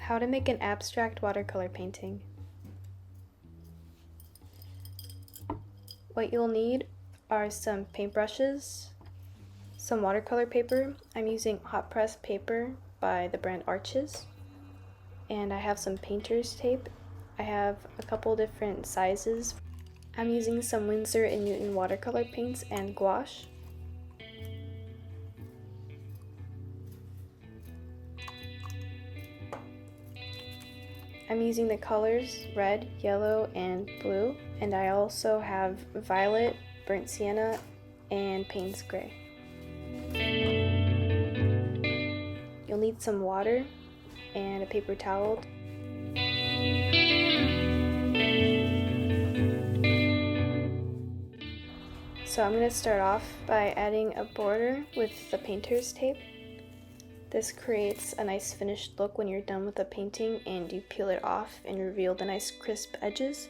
How to make an abstract watercolor painting. What you'll need are some paintbrushes, some watercolor paper. I'm using hot press paper by the brand Arches, and I have some painter's tape. I have a couple different sizes. I'm using some Winsor & Newton watercolor paints and gouache. I'm using the colors red, yellow, and blue, and I also have violet, burnt sienna, and Payne's gray. You'll need some water and a paper towel. So I'm going to start off by adding a border with the painter's tape. This creates a nice finished look when you're done with the painting and you peel it off and reveal the nice crisp edges.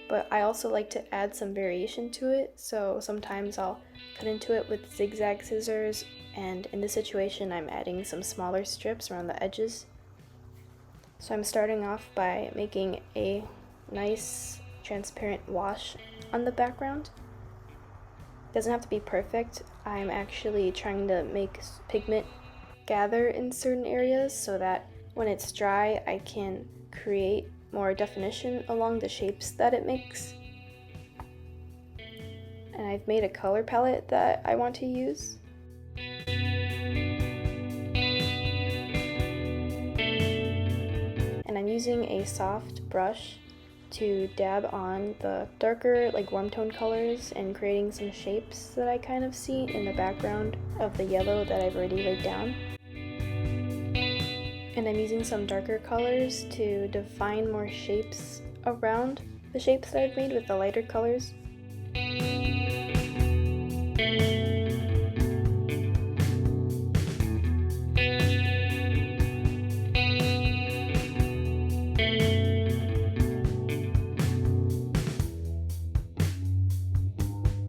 But I also like to add some variation to it, so sometimes I'll cut into it with zigzag scissors, and in this situation I'm adding some smaller strips around the edges. So I'm starting off by making a nice transparent wash on the background. It doesn't have to be perfect. I'm actually trying to make pigment gather in certain areas so that when it's dry I can create more definition along the shapes that it makes. And I've made a color palette that I want to use. And I'm using a soft brush to dab on the darker, like warm tone colors and creating some shapes that I kind of see in the background of the yellow that I've already laid down. And I'm using some darker colors to define more shapes around the shapes that I've made with the lighter colors.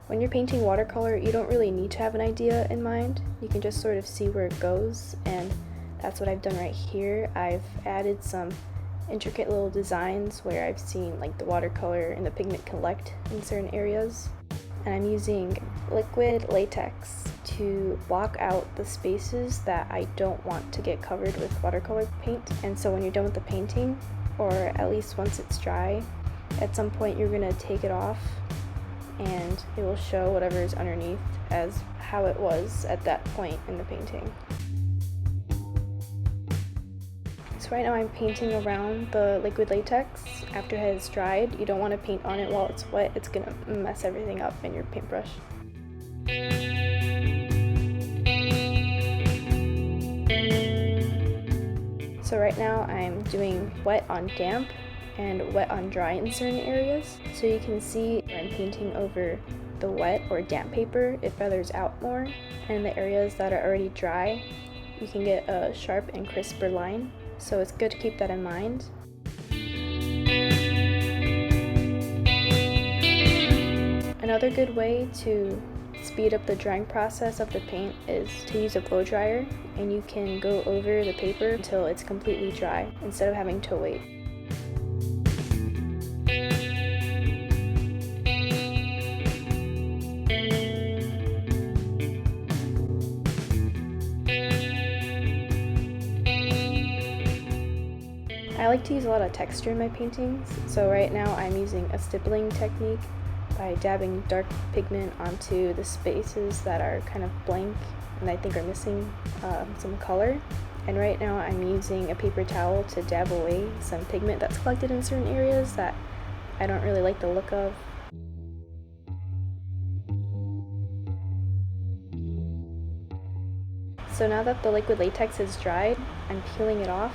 When you're painting watercolor, you don't really need to have an idea in mind. You can just sort of see where it goes, and that's what I've done right here. I've added some intricate little designs where I've seen like the watercolor and the pigment collect in certain areas. And I'm using liquid latex to block out the spaces that I don't want to get covered with watercolor paint. And so when you're done with the painting, or at least once it's dry, at some point you're gonna take it off and it will show whatever is underneath as how it was at that point in the painting. So right now I'm painting around the liquid latex. After it has dried, you don't want to paint on it while it's wet. It's going to mess everything up in your paintbrush. So right now I'm doing wet on damp and wet on dry in certain areas. So you can see I'm painting over the wet or damp paper, it feathers out more. And in the areas that are already dry, you can get a sharp and crisper line. So it's good to keep that in mind. Another good way to speed up the drying process of the paint is to use a blow dryer, and you can go over the paper until it's completely dry instead of having to wait. I like to use a lot of texture in my paintings, so right now I'm using a stippling technique by dabbing dark pigment onto the spaces that are kind of blank and I think are missing some color. And right now I'm using a paper towel to dab away some pigment that's collected in certain areas that I don't really like the look of. So now that the liquid latex is dried, I'm peeling it off.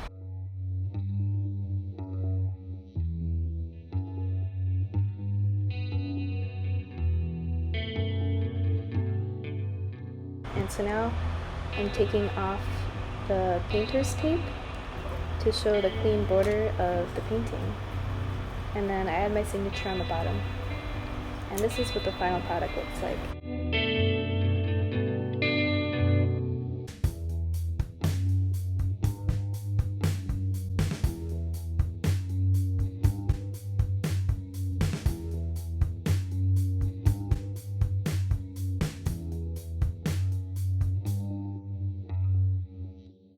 And so now I'm taking off the painter's tape to show the clean border of the painting. And then I add my signature on the bottom. And this is what the final product looks like.